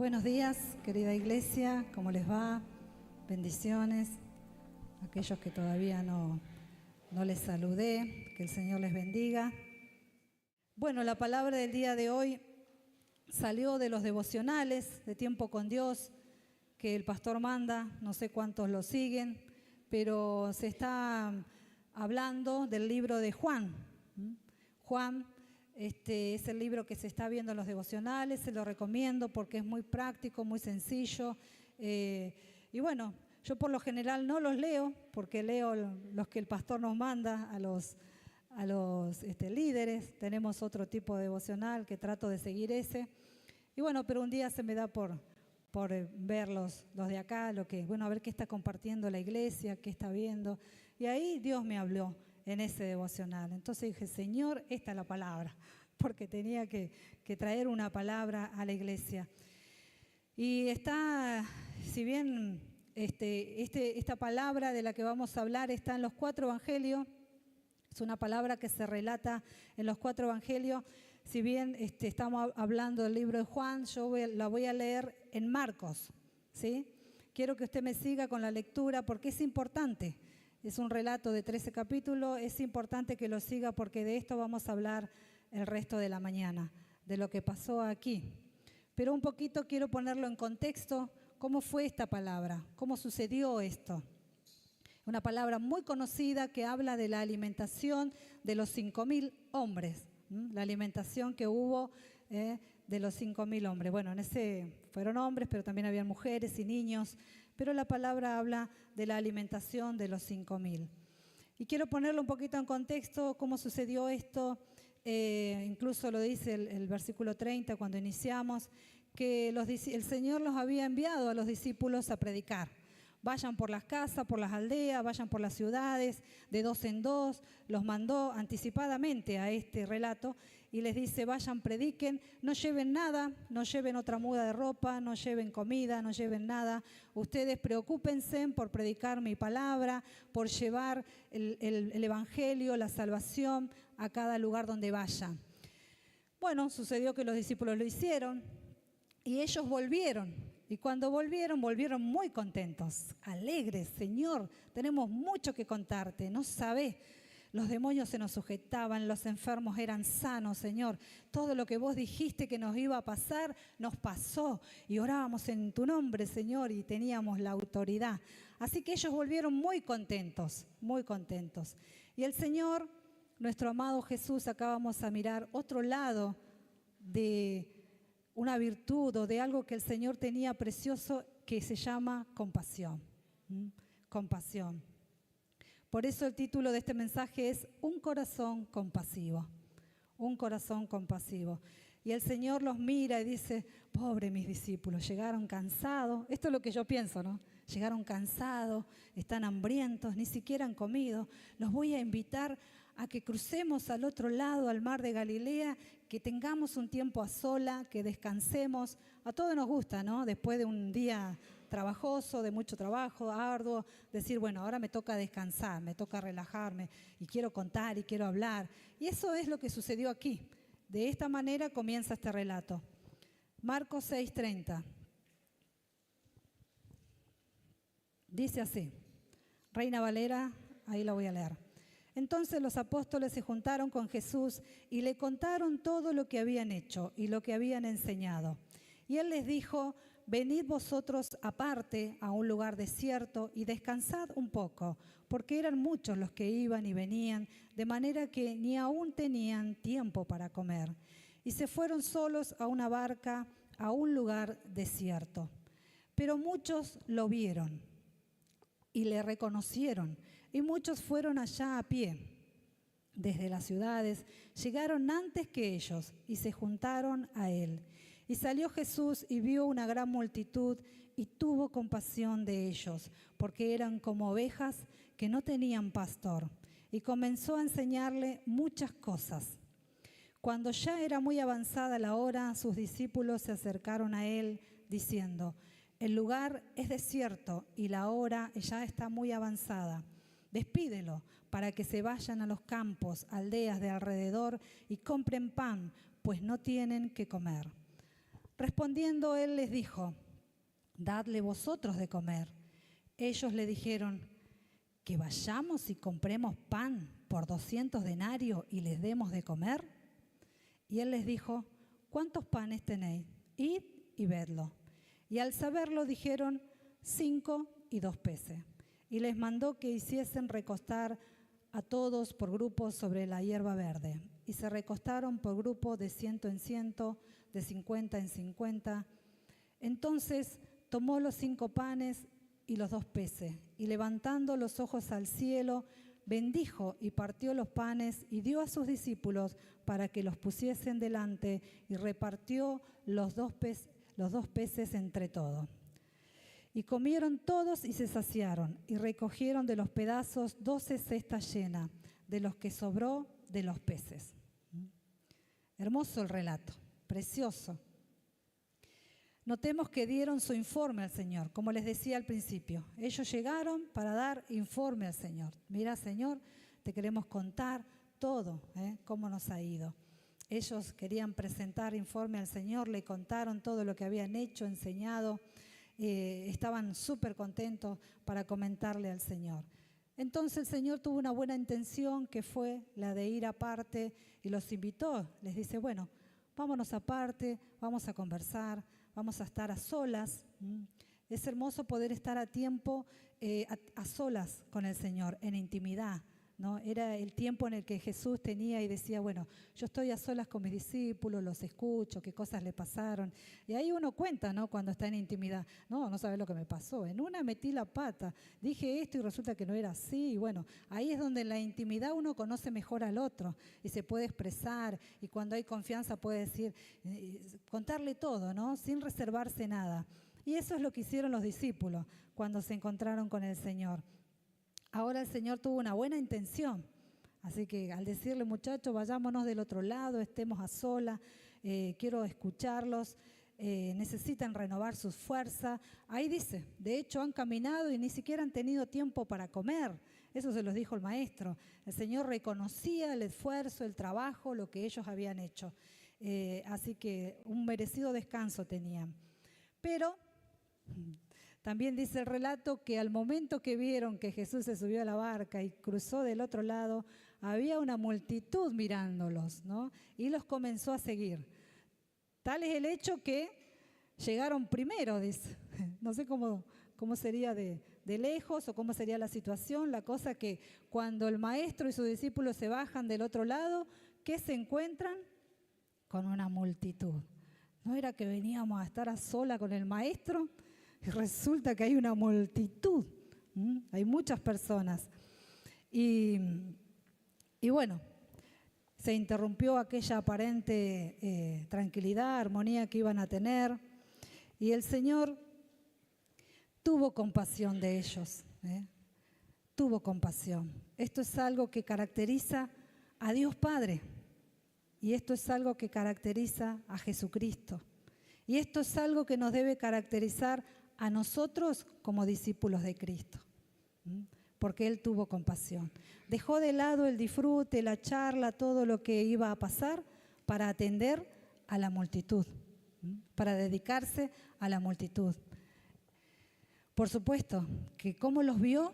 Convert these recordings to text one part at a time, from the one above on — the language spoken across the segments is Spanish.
Buenos días, querida iglesia, ¿cómo les va? Bendiciones. Aquellos que todavía no les saludé, que el Señor les bendiga. Bueno, la palabra del día de hoy salió de los devocionales de Tiempo con Dios, que el pastor manda, no sé cuántos lo siguen, pero se está hablando del libro de Juan. Juan es el libro que se está viendo en los devocionales, se lo recomiendo porque es muy práctico, muy sencillo. Y bueno, yo por lo general no los leo, porque leo los que el pastor nos manda a los líderes. Tenemos otro tipo de devocional que trato de seguir ese. Y bueno, pero un día se me da por ver los de acá, a ver qué está compartiendo la iglesia, qué está viendo. Y ahí Dios me habló en ese devocional. Entonces dije, Señor, esta es la palabra, porque tenía que traer una palabra a la iglesia. Y está, si bien esta palabra de la que vamos a hablar está en los 4 evangelios, es una palabra que se relata en los 4 evangelios. Si bien estamos hablando del libro de Juan, yo la voy a leer en Marcos, ¿sí? Quiero que usted me siga con la lectura porque es importante. Es un relato de 13 capítulos, es importante que lo siga porque de esto vamos a hablar el resto de la mañana, de lo que pasó aquí. Pero un poquito quiero ponerlo en contexto, cómo fue esta palabra, cómo sucedió esto. Una palabra muy conocida que habla de la alimentación de los 5.000 hombres, la alimentación que hubo de los 5.000 hombres. Bueno, en ese fueron hombres, pero también había mujeres y niños, pero la palabra habla de la alimentación de los 5.000. Y quiero ponerlo un poquito en contexto, cómo sucedió esto. Incluso lo dice el versículo 30 cuando iniciamos, que el Señor los había enviado a los discípulos a predicar. Vayan por las casas, por las aldeas, vayan por las ciudades, de 2 en 2, los mandó anticipadamente a este relato y les dice, vayan, prediquen, no lleven nada, no lleven otra muda de ropa, no lleven comida, no lleven nada. Ustedes preocúpense por predicar mi palabra, por llevar el evangelio, la salvación a cada lugar donde vayan. Bueno, sucedió que los discípulos lo hicieron y ellos volvieron. Y cuando volvieron muy contentos, alegres. Señor, tenemos mucho que contarte, no sabés. Los demonios se nos sujetaban, los enfermos eran sanos, Señor. Todo lo que vos dijiste que nos iba a pasar, nos pasó. Y orábamos en tu nombre, Señor, y teníamos la autoridad. Así que ellos volvieron muy contentos, muy contentos. Y el Señor, nuestro amado Jesús, acá vamos a mirar otro lado de una virtud o de algo que el Señor tenía precioso que se llama compasión. Compasión. Por eso el título de este mensaje es Un corazón compasivo. Un corazón compasivo. Y el Señor los mira y dice, pobre mis discípulos, llegaron cansados. Esto es lo que yo pienso, ¿no? Llegaron cansados, están hambrientos, ni siquiera han comido. Los voy a invitar a que crucemos al otro lado, al mar de Galilea, que tengamos un tiempo a sola, que descansemos. A todos nos gusta, ¿no? Después de un día trabajoso, de mucho trabajo, arduo, decir, bueno, ahora me toca descansar, me toca relajarme y quiero contar y quiero hablar. Y eso es lo que sucedió aquí. De esta manera comienza este relato. Marcos 6:30. Dice así, Reina Valera, ahí la voy a leer. Entonces los apóstoles se juntaron con Jesús y le contaron todo lo que habían hecho y lo que habían enseñado. Y él les dijo, venid vosotros aparte a un lugar desierto y descansad un poco, porque eran muchos los que iban y venían, de manera que ni aún tenían tiempo para comer. Y se fueron solos a una barca a un lugar desierto. Pero muchos lo vieron y le reconocieron, y muchos fueron allá a pie. Desde las ciudades llegaron antes que ellos y se juntaron a él. Y salió Jesús y vio una gran multitud y tuvo compasión de ellos, porque eran como ovejas que no tenían pastor. Y comenzó a enseñarle muchas cosas. Cuando ya era muy avanzada la hora, sus discípulos se acercaron a él diciendo, el lugar es desierto y la hora ya está muy avanzada. Despídelo para que se vayan a los campos, aldeas de alrededor y compren pan, pues no tienen que comer. Respondiendo él les dijo: dadle vosotros de comer. Ellos le dijeron: ¿que vayamos y compremos pan por 200 denarios y les demos de comer? Y él les dijo: ¿cuántos panes tenéis? Id y vedlo. Y al saberlo dijeron: 5 y 2 peces. Y les mandó que hiciesen recostar a todos por grupos sobre la hierba verde. Y se recostaron por grupo de 100 en 100, de 50 en 50. Entonces tomó los 5 panes y los 2 peces, y levantando los ojos al cielo, bendijo y partió los panes y dio a sus discípulos para que los pusiesen delante, y repartió los dos peces entre todos. Y comieron todos y se saciaron, y recogieron de los pedazos 12 cestas llenas, de los que sobró de los peces. Hermoso el relato, precioso. Notemos que dieron su informe al Señor, como les decía al principio. Ellos llegaron para dar informe al Señor. Mira, Señor, te queremos contar todo, cómo nos ha ido. Ellos querían presentar informe al Señor, le contaron todo lo que habían hecho, enseñado. Estaban súper contentos para comentarle al Señor. Entonces el Señor tuvo una buena intención, que fue la de ir aparte, y los invitó. Les dice: bueno, vámonos aparte, vamos a conversar, vamos a estar a solas. Es hermoso poder estar a tiempo, a solas con el Señor, en intimidad, ¿no? Era el tiempo en el que Jesús tenía y decía: bueno, yo estoy a solas con mis discípulos, los escucho, qué cosas le pasaron. Y ahí uno cuenta, ¿no? Cuando está en intimidad. No sabes lo que me pasó. En una metí la pata, dije esto y resulta que no era así. Y bueno, ahí es donde en la intimidad uno conoce mejor al otro y se puede expresar. Y cuando hay confianza puede decir, contarle todo, ¿no? Sin reservarse nada. Y eso es lo que hicieron los discípulos cuando se encontraron con el Señor. Ahora el Señor tuvo una buena intención, así que al decirle: muchachos, vayámonos del otro lado, estemos a solas, quiero escucharlos, necesitan renovar sus fuerzas. Ahí dice, de hecho han caminado y ni siquiera han tenido tiempo para comer. Eso se los dijo el maestro. El Señor reconocía el esfuerzo, el trabajo, lo que ellos habían hecho. Así que un merecido descanso tenían. Pero también dice el relato que al momento que vieron que Jesús se subió a la barca y cruzó del otro lado, había una multitud mirándolos, ¿no? Y los comenzó a seguir. Tal es el hecho que llegaron primero, dice. No sé cómo sería de lejos o cómo sería la situación. La cosa que cuando el maestro y sus discípulos se bajan del otro lado, ¿qué se encuentran? Con una multitud. ¿No era que veníamos a estar a sola con el maestro? Y resulta que hay una multitud, hay muchas personas. Y bueno, se interrumpió aquella aparente tranquilidad, armonía que iban a tener. Y el Señor tuvo compasión de ellos, tuvo compasión. Esto es algo que caracteriza a Dios Padre. Y esto es algo que caracteriza a Jesucristo. Y esto es algo que nos debe caracterizar a nosotros como discípulos de Cristo, porque Él tuvo compasión. Dejó de lado el disfrute, la charla, todo lo que iba a pasar para atender a la multitud, para dedicarse a la multitud. Por supuesto que como los vio,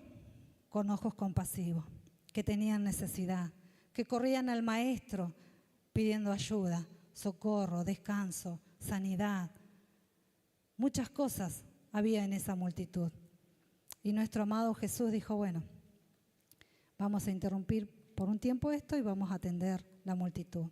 con ojos compasivos, que tenían necesidad, que corrían al Maestro pidiendo ayuda, socorro, descanso, sanidad. Muchas cosas había en esa multitud. Y nuestro amado Jesús dijo: bueno, vamos a interrumpir por un tiempo esto y vamos a atender la multitud.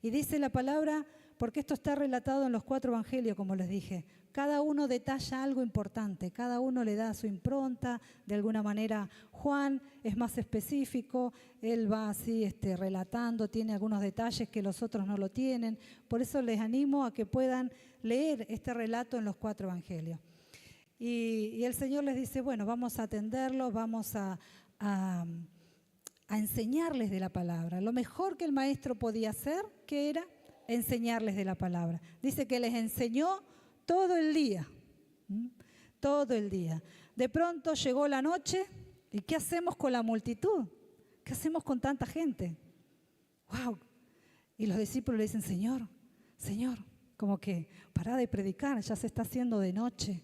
Y dice la palabra, porque esto está relatado en los 4 evangelios, como les dije, cada uno detalla algo importante, cada uno le da su impronta, de alguna manera Juan es más específico, él va así relatando, tiene algunos detalles que los otros no lo tienen, por eso les animo a que puedan leer este relato en los 4 evangelios. Y el Señor les dice: bueno, vamos a atenderlos, vamos a enseñarles de la palabra. Lo mejor que el maestro podía hacer, ¿qué era? Enseñarles de la palabra. Dice que les enseñó todo el día, todo el día. De pronto llegó la noche, ¿y qué hacemos con la multitud? ¿Qué hacemos con tanta gente? ¡Wow! Y los discípulos le dicen: Señor, como que pará de predicar, ya se está haciendo de noche.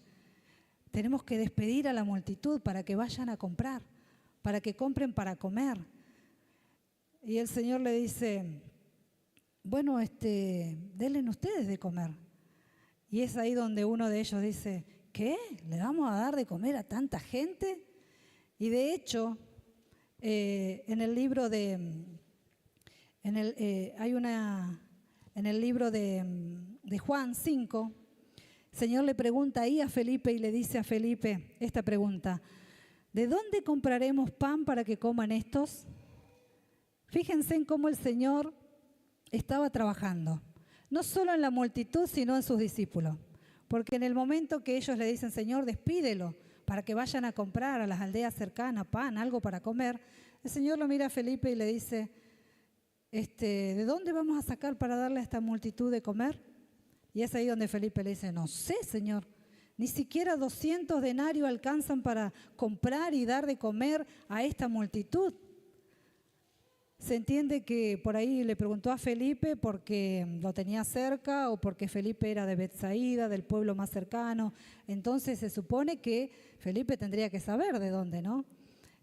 Tenemos que despedir a la multitud para que vayan a comprar, para que compren para comer. Y el Señor le dice, bueno, denle ustedes de comer. Y es ahí donde uno de ellos dice, ¿qué? ¿Le vamos a dar de comer a tanta gente? Y de hecho, en el libro de Juan 5, el Señor le pregunta ahí a Felipe y le dice a Felipe esta pregunta, ¿de dónde compraremos pan para que coman estos? Fíjense en cómo el Señor estaba trabajando, no solo en la multitud, sino en sus discípulos. Porque en el momento que ellos le dicen, Señor, despídelo para que vayan a comprar a las aldeas cercanas pan, algo para comer, el Señor lo mira a Felipe y le dice, ¿de dónde vamos a sacar para darle a esta multitud de comer? Y es ahí donde Felipe le dice, no sé, Señor, ni siquiera 200 denarios alcanzan para comprar y dar de comer a esta multitud. Se entiende que por ahí le preguntó a Felipe porque lo tenía cerca o porque Felipe era de Betsaida, del pueblo más cercano. Entonces se supone que Felipe tendría que saber de dónde, ¿no?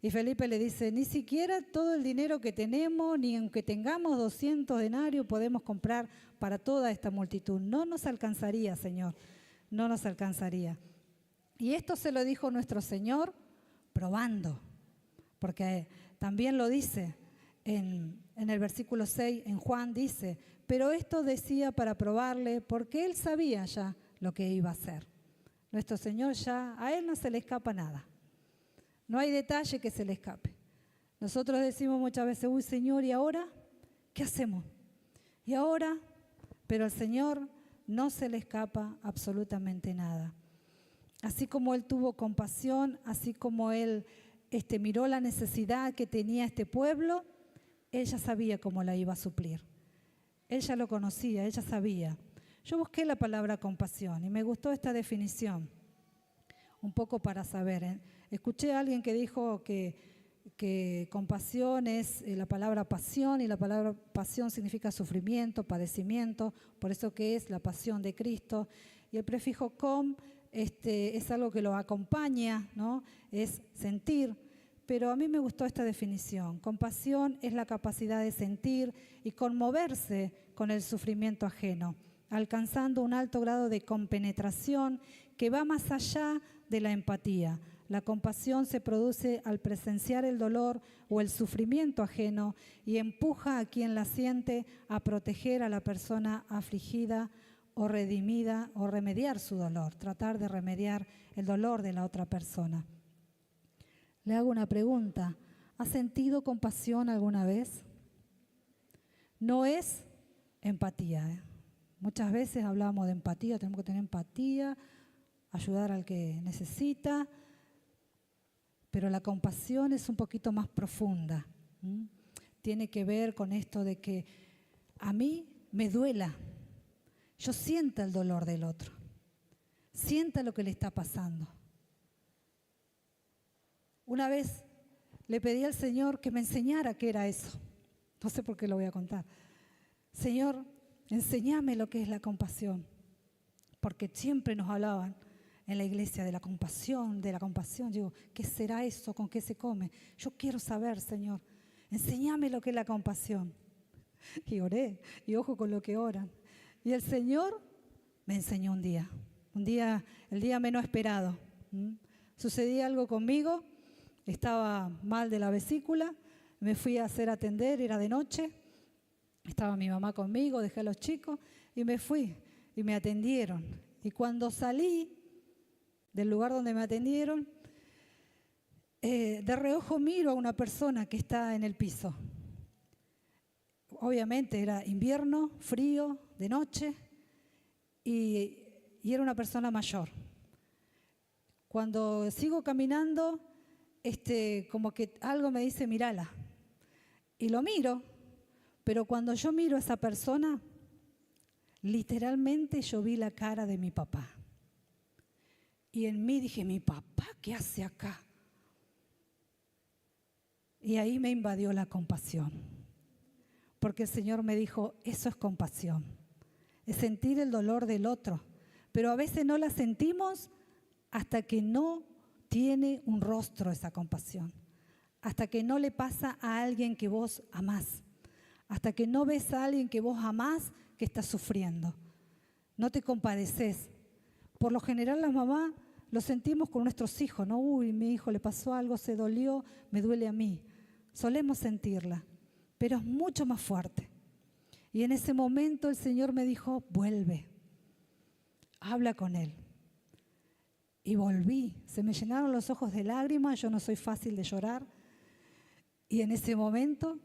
Y Felipe le dice, ni siquiera todo el dinero que tenemos, ni aunque tengamos 200 denarios, podemos comprar para toda esta multitud. No nos alcanzaría, Señor, no nos alcanzaría. Y esto se lo dijo nuestro Señor probando, porque también lo dice en el versículo 6, en Juan dice, pero esto decía para probarle, porque Él sabía ya lo que iba a hacer. Nuestro Señor ya, a Él no se le escapa nada. No hay detalle que se le escape. Nosotros decimos muchas veces, uy Señor, ¿y ahora qué hacemos? ¿Y ahora? Pero al Señor no se le escapa absolutamente nada. Así como Él tuvo compasión, así como Él miró la necesidad que tenía este pueblo, Él ya sabía cómo la iba a suplir. Él ya lo conocía, Él ya sabía. Yo busqué la palabra compasión y me gustó esta definición, un poco para saber. Escuché a alguien que dijo que compasión es la palabra pasión y la palabra pasión significa sufrimiento, padecimiento, por eso que es la pasión de Cristo. Y el prefijo com es algo que lo acompaña, ¿no? Es sentir. Pero a mí me gustó esta definición. Compasión es la capacidad de sentir y conmoverse con el sufrimiento ajeno, alcanzando un alto grado de compenetración que va más allá de la empatía. La compasión se produce al presenciar el dolor o el sufrimiento ajeno y empuja a quien la siente a proteger a la persona afligida o redimida o remediar su dolor, tratar de remediar el dolor de la otra persona. Le hago una pregunta. ¿Ha sentido compasión alguna vez? No es empatía. Muchas veces hablamos de empatía, tenemos que tener empatía, ayudar al que necesita, pero la compasión es un poquito más profunda. Tiene que ver con esto de que a mí me duela, yo sienta el dolor del otro, sienta lo que le está pasando. Una vez le pedí al Señor que me enseñara qué era eso. No sé por qué lo voy a contar. Señor, enséñame lo que es la compasión. Porque siempre nos hablaban en la iglesia de la compasión, de la compasión. Digo, ¿qué será eso? ¿Con qué se come? Yo quiero saber, Señor. Enséñame lo que es la compasión. Y oré, y ojo con lo que oran. Y el Señor me enseñó un día, el día menos esperado. Sucedía algo conmigo. Estaba mal de la vesícula, me fui a hacer atender, era de noche, estaba mi mamá conmigo, dejé a los chicos y me fui y me atendieron. Y cuando salí del lugar donde me atendieron, de reojo miro a una persona que está en el piso. Obviamente era invierno, frío, de noche y era una persona mayor. Cuando sigo caminando, como que algo me dice, mírala. Y lo miro, pero cuando yo miro a esa persona, literalmente yo vi la cara de mi papá. Y en mí dije, ¿mi papá qué hace acá? Y ahí me invadió la compasión. Porque el Señor me dijo, eso es compasión. es sentir el dolor del otro. Pero a veces no la sentimos hasta que no tiene un rostro esa compasión, hasta que no le pasa a alguien que vos amás, hasta que no ves a alguien que vos amás que está sufriendo. No te compadeces. Por lo general las mamás lo sentimos con nuestros hijos, ¿no? Uy, mi hijo le pasó algo, se dolió, me duele a mí. Solemos sentirla, pero es mucho más fuerte. Y en ese momento el Señor me dijo, vuelve, habla con él. Y volví, se me llenaron los ojos de lágrimas, yo no soy fácil de llorar. Y en ese momento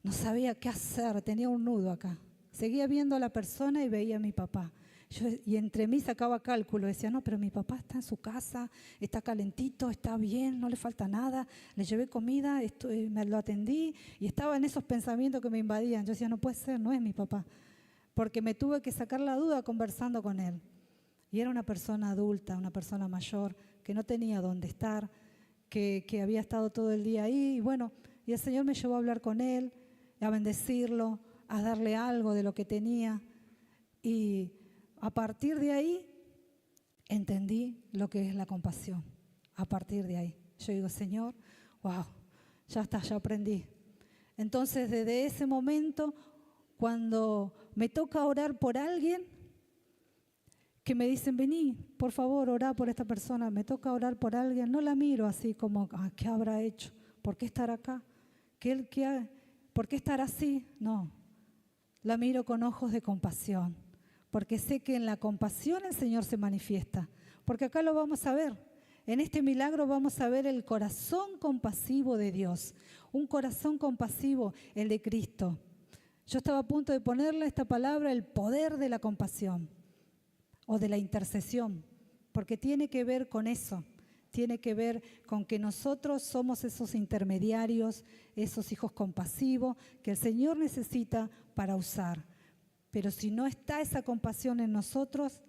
no sabía qué hacer, tenía un nudo acá. Seguía viendo a la persona y veía a mi papá. Y entre mí sacaba cálculo, decía, no, pero mi papá está en su casa, está calentito, está bien, no le falta nada, le llevé comida, me lo atendí, y estaba en esos pensamientos que me invadían. Yo decía, no puede ser, no es mi papá, porque me tuve que sacar la duda conversando con él. Y era una persona adulta, una persona mayor, que no tenía dónde estar, que había estado todo el día ahí, y bueno, y el Señor me llevó a hablar con él, a bendecirlo, a darle algo de lo que tenía, y a partir de ahí entendí lo que es la compasión. A partir de ahí. Yo digo, Señor, wow, ya está, ya aprendí. Entonces, desde ese momento, cuando me toca orar por alguien, que me dicen, vení, por favor, orá por esta persona, me toca orar por alguien, no la miro así como, ¿qué habrá hecho? ¿Por qué estar acá? ¿Por qué estar así? No, la miro con ojos de compasión. Porque sé que en la compasión el Señor se manifiesta. Porque acá lo vamos a ver. En este milagro vamos a ver el corazón compasivo de Dios. Un corazón compasivo, el de Cristo. Yo estaba a punto de ponerle esta palabra, el poder de la compasión o de la intercesión. Porque tiene que ver con eso. Tiene que ver con que nosotros somos esos intermediarios, esos hijos compasivos que el Señor necesita para usar. Pero si no está esa compasión en nosotros,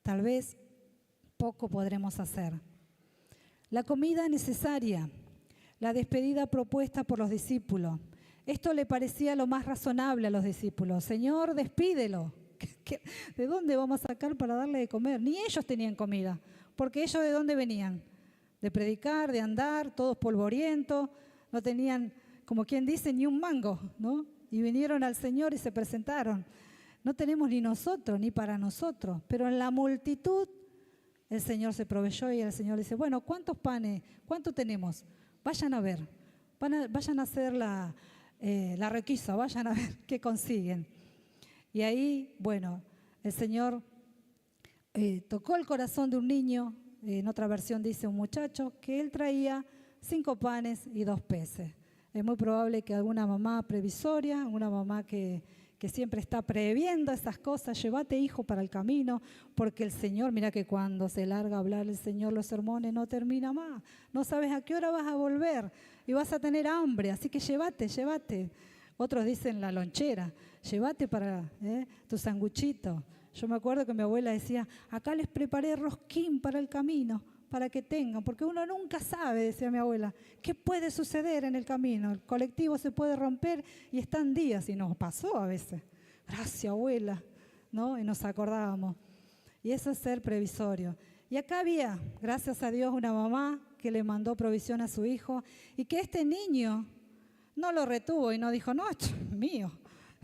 tal vez poco podremos hacer. La comida necesaria, la despedida propuesta por los discípulos. Esto le parecía lo más razonable a los discípulos. Señor, despídelo. ¿De dónde vamos a sacar para darle de comer? Ni ellos tenían comida, porque ellos ¿de dónde venían? De predicar, de andar, todos polvorientos, no tenían, como quien dice, ni un mango, ¿no? Y vinieron al Señor y se presentaron. No tenemos ni nosotros, ni para nosotros, pero en la multitud el Señor se proveyó y el Señor dice, bueno, ¿cuántos panes? ¿Cuánto tenemos? Vayan a ver, vayan a hacer la requisa, vayan a ver qué consiguen. Y ahí, bueno, el Señor tocó el corazón de un niño, en otra versión dice un muchacho, que él traía 5 panes y 2 peces. Es muy probable que alguna mamá previsoria, una mamá que siempre está previendo esas cosas, llévate hijo para el camino, porque el Señor, mira que cuando se larga a hablar el Señor los sermones no termina más, no sabes a qué hora vas a volver y vas a tener hambre, así que llévate. Otros dicen la lonchera, llévate para tu sanguchito. Yo me acuerdo que mi abuela decía, acá les preparé rosquín para el camino, para que tengan, porque uno nunca sabe, decía mi abuela, qué puede suceder en el camino. El colectivo se puede romper y están días, y nos pasó a veces. Gracias, abuela, ¿no? Y nos acordábamos. Y eso es ser previsorio. Y acá había, gracias a Dios, una mamá que le mandó provisión a su hijo y que este niño no lo retuvo y no dijo, no, esto es mío,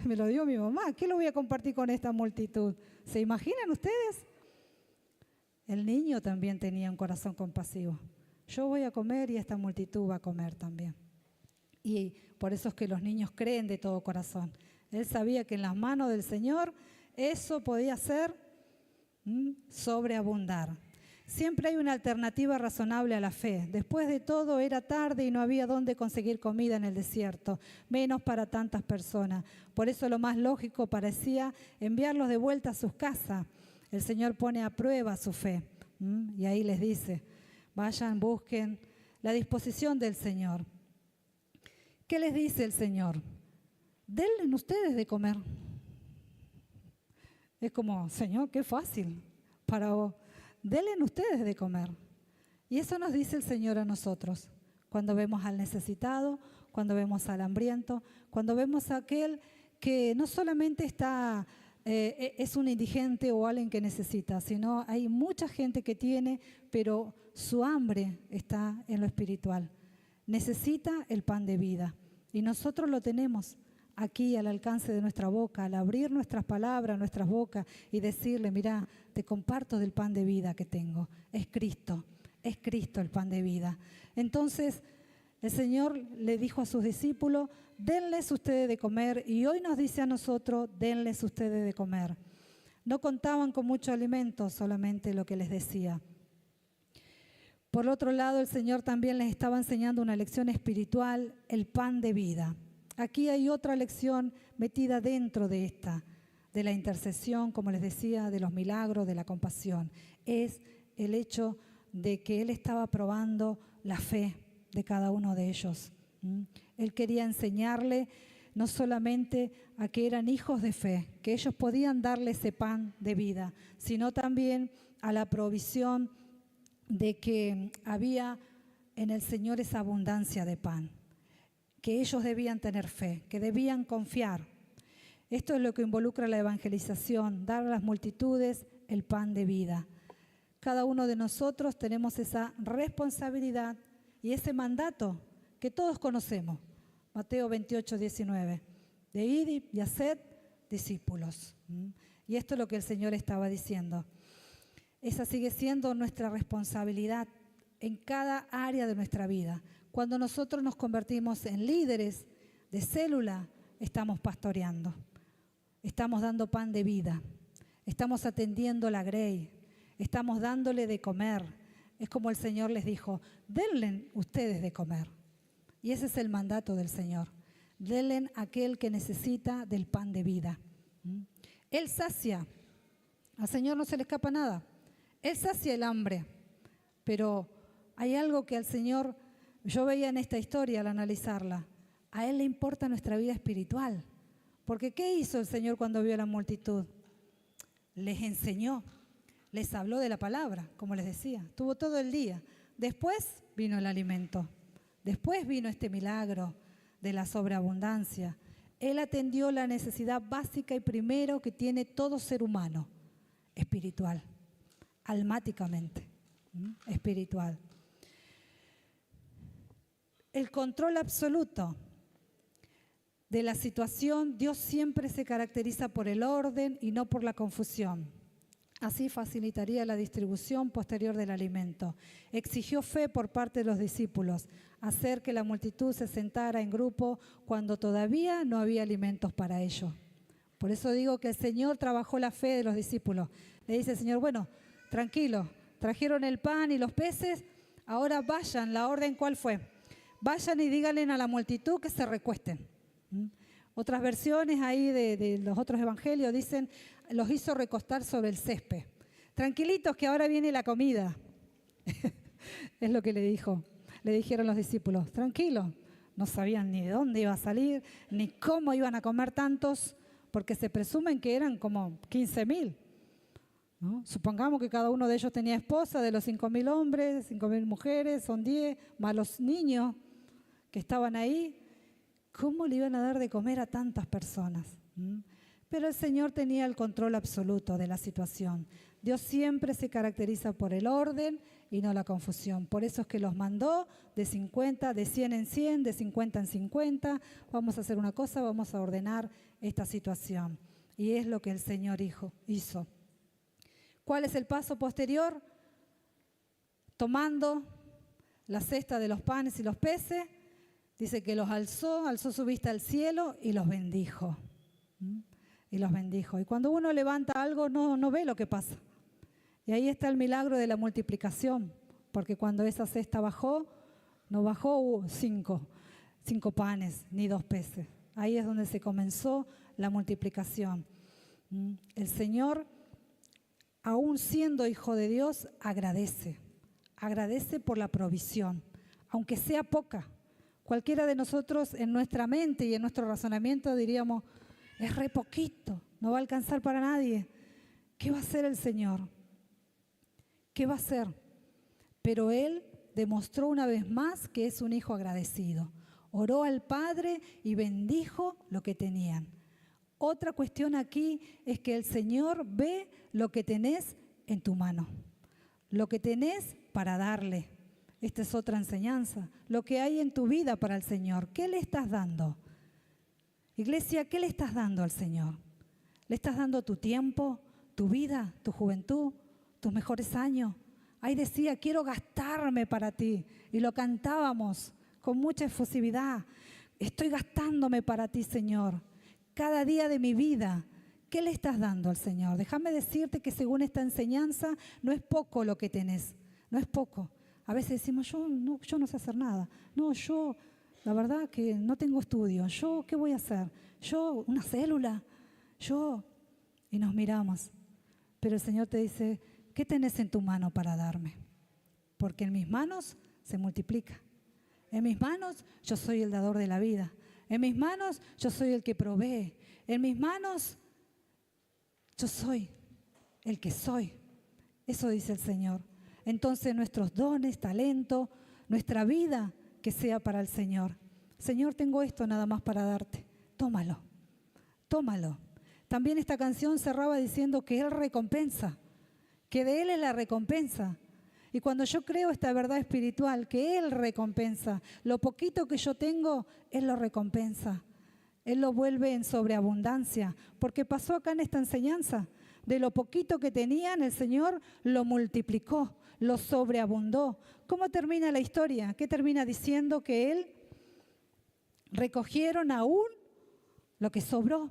me lo dio mi mamá, ¿qué lo voy a compartir con esta multitud? ¿Se imaginan ustedes? El niño también tenía un corazón compasivo. Yo voy a comer y esta multitud va a comer también. Y por eso es que los niños creen de todo corazón. Él sabía que en las manos del Señor eso podía ser sobreabundar. Siempre hay una alternativa razonable a la fe. Después de todo era tarde y no había dónde conseguir comida en el desierto, menos para tantas personas. Por eso lo más lógico parecía enviarlos de vuelta a sus casas. El Señor pone a prueba su fe. Y ahí les dice, vayan, busquen la disposición del Señor. ¿Qué les dice el Señor? Denle ustedes de comer. Es como, Señor, qué fácil para vos. Denle ustedes de comer. Y eso nos dice el Señor a nosotros. Cuando vemos al necesitado, cuando vemos al hambriento, cuando vemos a aquel que no solamente está es un indigente o alguien que necesita, sino hay mucha gente que tiene, pero su hambre está en lo espiritual. Necesita el pan de vida y nosotros lo tenemos aquí al alcance de nuestra boca, al abrir nuestras palabras, nuestras bocas y decirle, mira, te comparto del pan de vida que tengo. Es Cristo el pan de vida. Entonces el Señor le dijo a sus discípulos, denles ustedes de comer, y hoy nos dice a nosotros, denles ustedes de comer. No contaban con mucho alimento, solamente lo que les decía. Por otro lado, el Señor también les estaba enseñando una lección espiritual, el pan de vida. Aquí hay otra lección metida dentro de esta, de la intercesión, como les decía, de los milagros, de la compasión. Es el hecho de que Él estaba probando la fe de cada uno de ellos. Él quería enseñarle no solamente a que eran hijos de fe, que ellos podían darle ese pan de vida, sino también a la provisión de que había en el Señor esa abundancia de pan, que ellos debían tener fe, que debían confiar. Esto es lo que involucra la evangelización, dar a las multitudes el pan de vida. Cada uno de nosotros tenemos esa responsabilidad y ese mandato que todos conocemos. Mateo 28, 19. De ir y hacer discípulos. Y esto es lo que el Señor estaba diciendo. Esa sigue siendo nuestra responsabilidad en cada área de nuestra vida. Cuando nosotros nos convertimos en líderes de célula, estamos pastoreando. Estamos dando pan de vida. Estamos atendiendo la grey. Estamos dándole de comer. Es como el Señor les dijo, denle ustedes de comer. Y ese es el mandato del Señor. Denle a aquel que necesita del pan de vida. Él sacia. Al Señor no se le escapa nada. Él sacia el hambre. Pero hay algo que al Señor, yo veía en esta historia al analizarla, a Él le importa nuestra vida espiritual. Porque ¿qué hizo el Señor cuando vio a la multitud? Les enseñó. Les habló de la palabra, como les decía. Tuvo todo el día. Después vino el alimento. Después vino este milagro de la sobreabundancia. Él atendió la necesidad básica y primero que tiene todo ser humano, espiritual, almáticamente, espiritual. El control absoluto de la situación, Dios siempre se caracteriza por el orden y no por la confusión. Así facilitaría la distribución posterior del alimento. Exigió fe por parte de los discípulos, hacer que la multitud se sentara en grupo cuando todavía no había alimentos para ellos. Por eso digo que el Señor trabajó la fe de los discípulos. Le dice el Señor, bueno, tranquilo, trajeron el pan y los peces, ahora vayan, la orden ¿cuál fue? Vayan y díganle a la multitud que se recuesten. Otras versiones ahí de los otros evangelios dicen, los hizo recostar sobre el césped. Tranquilitos que ahora viene la comida. Es lo que le dijeron los discípulos. Tranquilos, no sabían ni de dónde iba a salir, ni cómo iban a comer tantos, porque se presumen que eran como 15.000. ¿No? Supongamos que cada uno de ellos tenía esposa, de los 5.000 hombres, 5.000 mujeres, son 10, más los niños que estaban ahí. ¿Cómo le iban a dar de comer a tantas personas? Pero el Señor tenía el control absoluto de la situación. Dios siempre se caracteriza por el orden y no la confusión. Por eso es que los mandó de 50, de 100 en 100, de 50 en 50. Vamos a hacer una cosa, vamos a ordenar esta situación. Y es lo que el Señor hizo. ¿Cuál es el paso posterior? Tomando la cesta de los panes y los peces, dice que los alzó su vista al cielo y los bendijo. Y los bendijo. Y cuando uno levanta algo, no ve lo que pasa. Y ahí está el milagro de la multiplicación. Porque cuando esa cesta bajó, no bajó 5 panes ni 2 peces. Ahí es donde se comenzó la multiplicación. El Señor, aún siendo hijo de Dios, agradece. Agradece por la provisión, aunque sea poca. Cualquiera de nosotros en nuestra mente y en nuestro razonamiento diríamos, es re poquito, no va a alcanzar para nadie. ¿Qué va a hacer el Señor? ¿Qué va a hacer? Pero Él demostró una vez más que es un hijo agradecido. Oró al Padre y bendijo lo que tenían. Otra cuestión aquí es que el Señor ve lo que tenés en tu mano, lo que tenés para darle. Esta es otra enseñanza, lo que hay en tu vida para el Señor. ¿Qué le estás dando? Iglesia, ¿qué le estás dando al Señor? ¿Le estás dando tu tiempo, tu vida, tu juventud, tus mejores años? Ahí decía, quiero gastarme para ti. Y lo cantábamos con mucha efusividad. Estoy gastándome para ti, Señor. Cada día de mi vida. ¿Qué le estás dando al Señor? Déjame decirte que según esta enseñanza, no es poco lo que tenés. No es poco. A veces decimos, yo no sé hacer nada. No, yo, la verdad que no tengo estudio. Yo, ¿qué voy a hacer? Yo, una célula. Yo. Y nos miramos. Pero el Señor te dice, ¿qué tenés en tu mano para darme? Porque en mis manos se multiplica. En mis manos yo soy el dador de la vida. En mis manos yo soy el que provee. En mis manos yo soy el que soy. Eso dice el Señor. Entonces nuestros dones, talento, nuestra vida, que sea para el Señor. Señor, tengo esto nada más para darte. Tómalo, tómalo. También esta canción cerraba diciendo que Él recompensa, que de Él es la recompensa. Y cuando yo creo esta verdad espiritual, que Él recompensa, lo poquito que yo tengo, Él lo recompensa. Él lo vuelve en sobreabundancia, porque pasó acá en esta enseñanza. De lo poquito que tenían, el Señor lo multiplicó, lo sobreabundó. ¿Cómo termina la historia? ¿Qué termina diciendo? Que Él recogieron aún lo que sobró.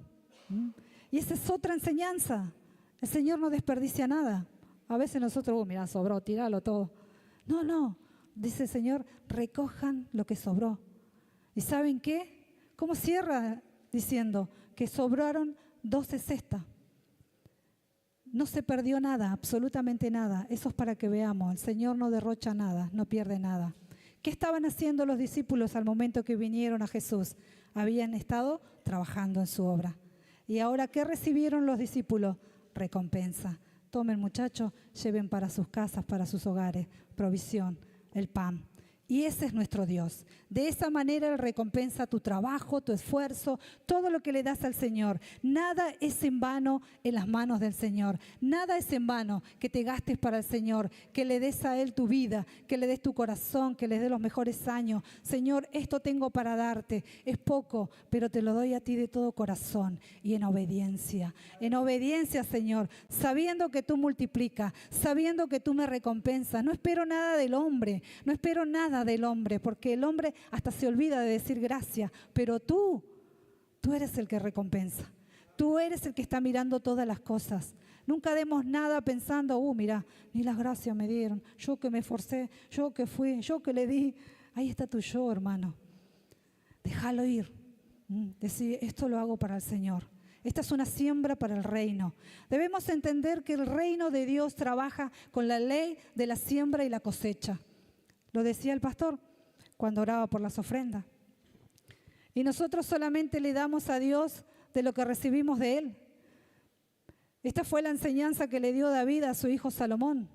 Y esa es otra enseñanza. El Señor no desperdicia nada. A veces nosotros, mira, sobró, tíralo todo. No, dice el Señor, recojan lo que sobró. ¿Y saben qué? ¿Cómo cierra? Diciendo que sobraron 12 cestas. No se perdió nada, absolutamente nada. Eso es para que veamos, el Señor no derrocha nada, no pierde nada. ¿Qué estaban haciendo los discípulos al momento que vinieron a Jesús? Habían estado trabajando en su obra. ¿Y ahora qué recibieron los discípulos? Recompensa. Tomen, muchachos, lleven para sus casas, para sus hogares, provisión, el pan. Y ese es nuestro Dios. De esa manera Él recompensa tu trabajo, tu esfuerzo, todo lo que le das al Señor. Nada es en vano en las manos del Señor. Nada es en vano que te gastes para el Señor, que le des a Él tu vida, que le des tu corazón, que le des los mejores años. Señor, esto tengo para darte. Es poco, pero te lo doy a ti de todo corazón y en obediencia. En obediencia, Señor, sabiendo que tú multiplicas, sabiendo que tú me recompensas. No espero nada del hombre, no espero nada del hombre, porque el hombre hasta se olvida de decir gracias, pero tú eres el que recompensa. Tú eres el que está mirando todas las cosas. Nunca demos nada pensando, mira, ni las gracias me dieron, yo que me esforcé, yo que fui, yo que le di. Ahí está tu yo, hermano. Déjalo ir. Decir, esto lo hago para el Señor. Esta es una siembra para el reino. Debemos entender que el reino de Dios trabaja con la ley de la siembra y la cosecha. Lo decía el pastor cuando oraba por las ofrendas. Y nosotros solamente le damos a Dios de lo que recibimos de Él. Esta fue la enseñanza que le dio David a su hijo Salomón.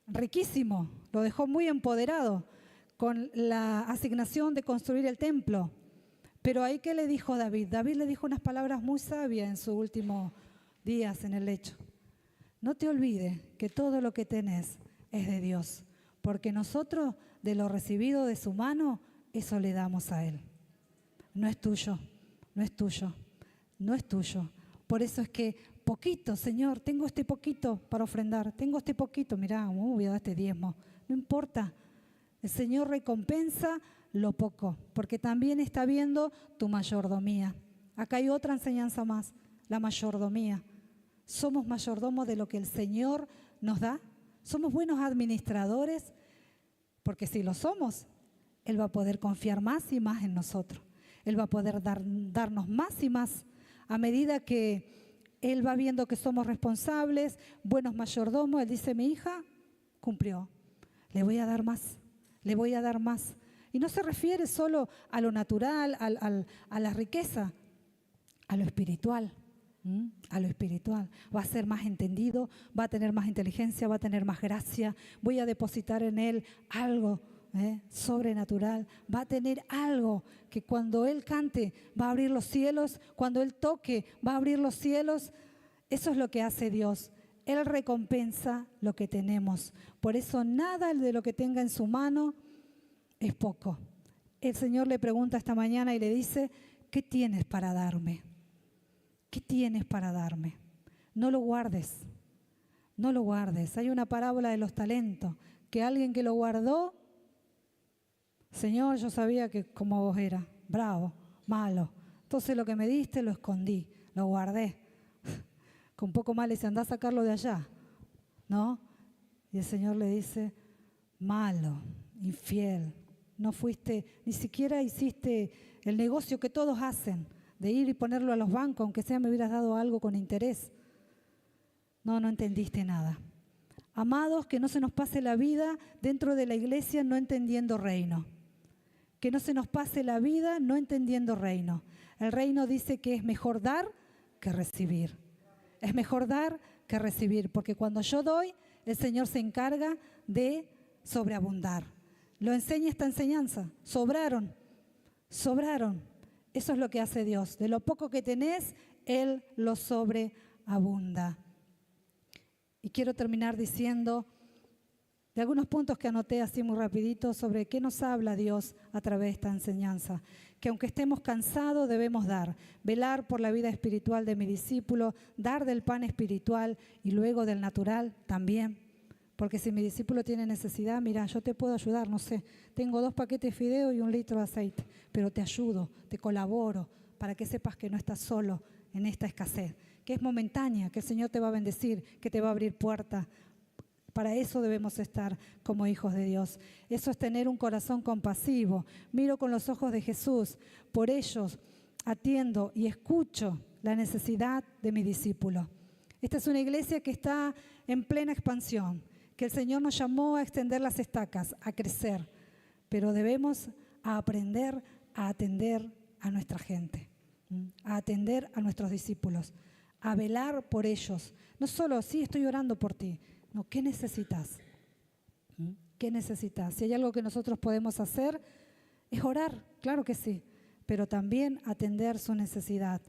Riquísimo, lo dejó muy empoderado con la asignación de construir el templo. Pero ahí, ¿qué le dijo David? David le dijo unas palabras muy sabias en sus últimos días en el lecho. No te olvides que todo lo que tenés es de Dios. Porque nosotros, de lo recibido de su mano, eso le damos a Él. No es tuyo, no es tuyo, no es tuyo. Por eso es que poquito, Señor, tengo este poquito para ofrendar. Tengo este poquito, mirá, voy a dar este diezmo. No importa. El Señor recompensa lo poco, porque también está viendo tu mayordomía. Acá hay otra enseñanza más, la mayordomía. Somos mayordomos de lo que el Señor nos da. Somos buenos administradores, porque si lo somos, Él va a poder confiar más y más en nosotros. Él va a poder darnos más y más a medida que Él va viendo que somos responsables, buenos mayordomos. Él dice, mi hija cumplió, le voy a dar más, le voy a dar más. Y no se refiere solo a lo natural, a la riqueza, a lo espiritual. A lo espiritual. Va a ser más entendido, va a tener más inteligencia, va a tener más gracia. Voy a depositar en él algo sobrenatural, va a tener algo que cuando Él cante va a abrir los cielos, cuando Él toque va a abrir los cielos. Eso es lo que hace Dios. Él recompensa lo que tenemos. Por eso nada de lo que tenga en su mano es poco. El Señor le pregunta esta mañana y le dice, ¿qué tienes para darme? ¿Qué tienes para darme? No lo guardes, no lo guardes. Hay una parábola de los talentos, que alguien que lo guardó, Señor, yo sabía que como vos era, bravo, malo. Entonces lo que me diste lo escondí, lo guardé. Con poco más le dice, andá a sacarlo de allá, ¿no? Y el Señor le dice, malo, infiel, no fuiste, ni siquiera hiciste el negocio que todos hacen, de ir y ponerlo a los bancos, aunque sea me hubieras dado algo con interés. No entendiste nada. Amados, que no se nos pase la vida dentro de la iglesia no entendiendo reino. Que no se nos pase la vida no entendiendo reino. El reino dice que es mejor dar que recibir. Es mejor dar que recibir, porque cuando yo doy, el Señor se encarga de sobreabundar. Lo enseña esta enseñanza. Sobraron. Eso es lo que hace Dios. De lo poco que tenés, Él lo sobreabunda. Y quiero terminar diciendo de algunos puntos que anoté así muy rapidito sobre qué nos habla Dios a través de esta enseñanza. Que aunque estemos cansados debemos dar, velar por la vida espiritual de mi discípulo, dar del pan espiritual y luego del natural también. Porque si mi discípulo tiene necesidad, mira, yo te puedo ayudar, no sé, tengo 2 paquetes de fideo y 1 litro de aceite, pero te ayudo, te colaboro para que sepas que no estás solo en esta escasez, que es momentánea, que el Señor te va a bendecir, que te va a abrir puertas. Para eso debemos estar como hijos de Dios. Eso es tener un corazón compasivo. Miro con los ojos de Jesús. Por ellos atiendo y escucho la necesidad de mi discípulo. Esta es una iglesia que está en plena expansión, que el Señor nos llamó a extender las estacas, a crecer. Pero debemos aprender a atender a nuestra gente, a atender a nuestros discípulos, a velar por ellos. No solo, sí, estoy orando por ti. No, ¿qué necesitas? ¿Qué necesitas? Si hay algo que nosotros podemos hacer, es orar, claro que sí, pero también atender su necesidad.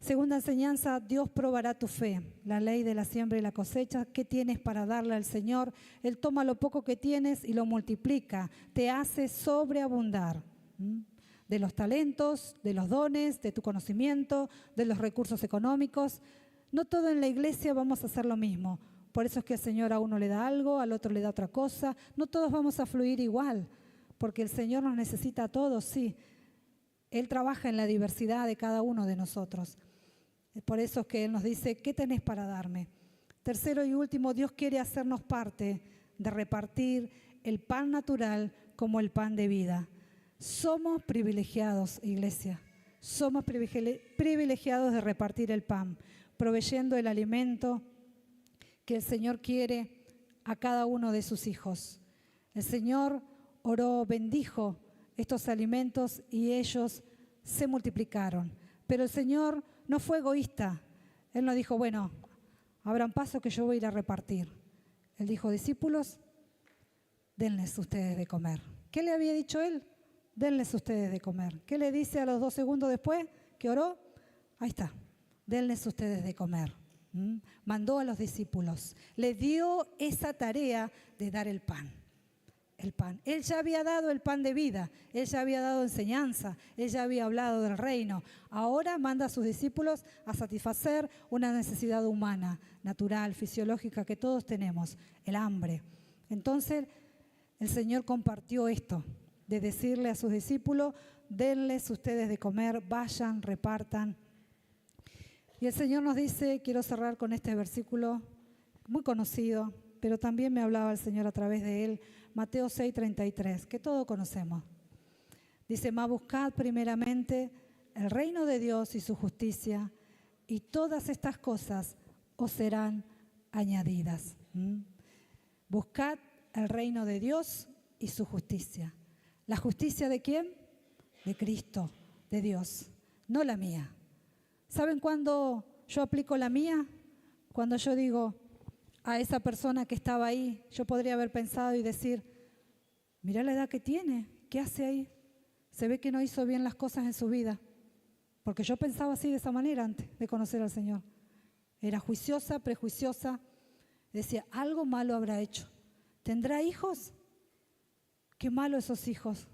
Segunda enseñanza, Dios probará tu fe. La ley de la siembra y la cosecha. ¿Qué tienes para darle al Señor? Él toma lo poco que tienes y lo multiplica. Te hace sobreabundar. De los talentos, de los dones, de tu conocimiento, de los recursos económicos. No todo en la iglesia vamos a hacer lo mismo. Por eso es que el Señor a uno le da algo, al otro le da otra cosa. No todos vamos a fluir igual, porque el Señor nos necesita a todos, sí. Él trabaja en la diversidad de cada uno de nosotros. Por eso es que Él nos dice, ¿qué tenés para darme? Tercero y último, Dios quiere hacernos parte de repartir el pan natural como el pan de vida. Somos privilegiados, iglesia. Somos privilegiados de repartir el pan, proveyendo el alimento que el Señor quiere a cada uno de sus hijos. El Señor oró, bendijo estos alimentos y ellos se multiplicaron. Pero el Señor no fue egoísta. Él no dijo, bueno, abran paso que yo voy a ir a repartir. Él dijo, discípulos, denles ustedes de comer. ¿Qué le había dicho Él? Denles ustedes de comer. ¿Qué le dice a los 2 segundos después que oró? Ahí está, denles ustedes de comer. Mandó a los discípulos, le dio esa tarea de dar el pan. El pan. Él ya había dado el pan de vida, Él ya había dado enseñanza, Él ya había hablado del reino. Ahora manda a sus discípulos a satisfacer una necesidad humana, natural, fisiológica que todos tenemos, el hambre. Entonces el Señor compartió esto, de decirle a sus discípulos, denles ustedes de comer, vayan, repartan. Y el Señor nos dice, quiero cerrar con este versículo muy conocido, pero también me hablaba el Señor a través de él, Mateo 6:33, que todos conocemos. Dice, mas buscad primeramente el reino de Dios y su justicia, y todas estas cosas os serán añadidas. Buscad el reino de Dios y su justicia. ¿La justicia de quién? De Cristo, de Dios, no la mía. ¿Saben cuándo yo aplico la mía? Cuando yo digo a esa persona que estaba ahí, yo podría haber pensado y decir, Mira la edad que tiene, ¿qué hace ahí? Se ve que no hizo bien las cosas en su vida. Porque yo pensaba así de esa manera antes de conocer al Señor. Era juiciosa, prejuiciosa. Decía, algo malo habrá hecho. ¿Tendrá hijos? Qué malo esos hijos.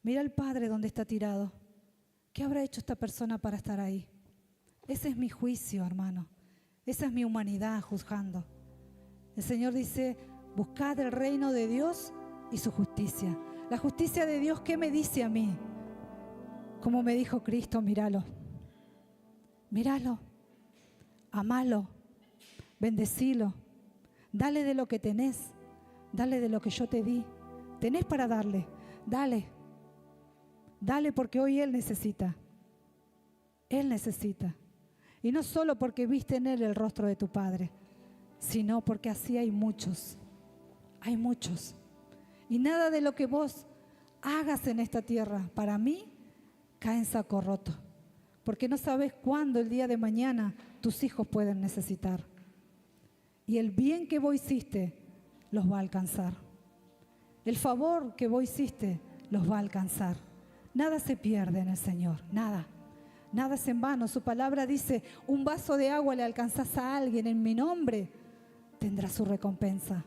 Mira al padre donde está tirado. ¿Qué habrá hecho esta persona para estar ahí? Ese es mi juicio, hermano. Esa es mi humanidad juzgando. El Señor dice, buscad el reino de Dios y su justicia. La justicia de Dios, ¿qué me dice a mí? Como me dijo Cristo, míralo. Míralo. Amalo. Bendecilo. Dale de lo que tenés. Dale de lo que yo te di. Tenés para darle. Dale. Dale porque hoy Él necesita. Él necesita. Y no solo porque viste en Él el rostro de tu Padre, sino porque así hay muchos. Hay muchos. Y nada de lo que vos hagas en esta tierra, para mí, cae en saco roto. Porque no sabes cuándo el día de mañana tus hijos pueden necesitar. Y el bien que vos hiciste los va a alcanzar. El favor que vos hiciste los va a alcanzar. Nada se pierde en el Señor, nada. Nada es en vano. Su palabra dice, un vaso de agua le alcanzás a alguien en mi nombre, tendrá su recompensa.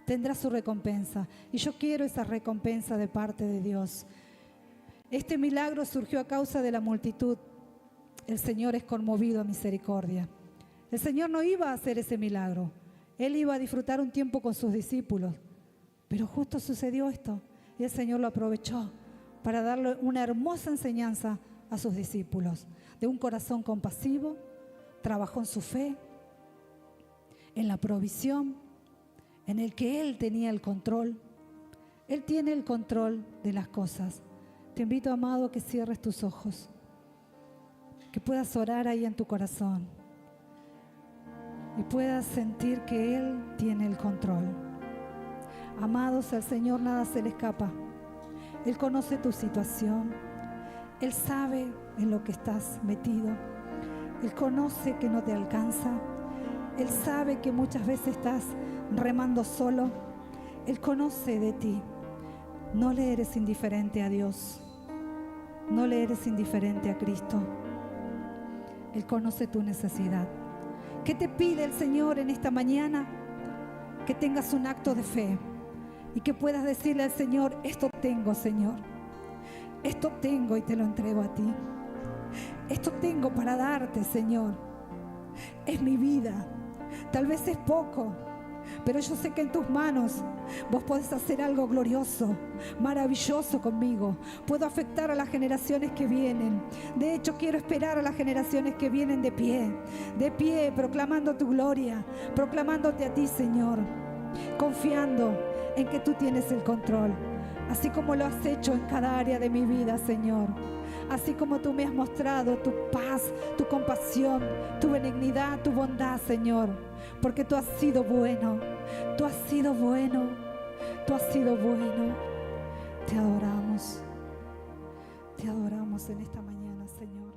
Tendrá su recompensa. Y yo quiero esa recompensa de parte de Dios. Este milagro surgió a causa de la multitud. El Señor es conmovido a misericordia. El Señor no iba a hacer ese milagro. Él iba a disfrutar un tiempo con sus discípulos. Pero justo sucedió esto. Y el Señor lo aprovechó para darle una hermosa enseñanza a sus discípulos. De un corazón compasivo, trabajó en su fe, en la provisión, en el que Él tenía el control. Él tiene el control de las cosas. Te invito, amado, que cierres tus ojos, que puedas orar ahí en tu corazón y puedas sentir que Él tiene el control. Amados, al Señor nada se le escapa. Él conoce tu situación. Él sabe en lo que estás metido. Él conoce que no te alcanza. Él sabe que muchas veces estás remando solo. Él conoce de ti. No le eres indiferente a Dios. No le eres indiferente a Cristo. Él conoce tu necesidad. ¿Qué te pide el Señor en esta mañana? Que tengas un acto de fe y que puedas decirle al Señor, esto tengo, Señor. Esto tengo y te lo entrego a ti. Esto tengo para darte, Señor. Es mi vida. Tal vez es poco, pero yo sé que en tus manos vos podés hacer algo glorioso, maravilloso conmigo. Puedo afectar a las generaciones que vienen. De hecho, quiero esperar a las generaciones que vienen de pie, proclamando tu gloria, proclamándote a ti, Señor, confiando en que tú tienes el control, así como lo has hecho en cada área de mi vida, Señor. Así como tú me has mostrado tu paz, tu compasión, tu benignidad, tu bondad, Señor. Porque tú has sido bueno, tú has sido bueno, tú has sido bueno. Te adoramos en esta mañana, Señor.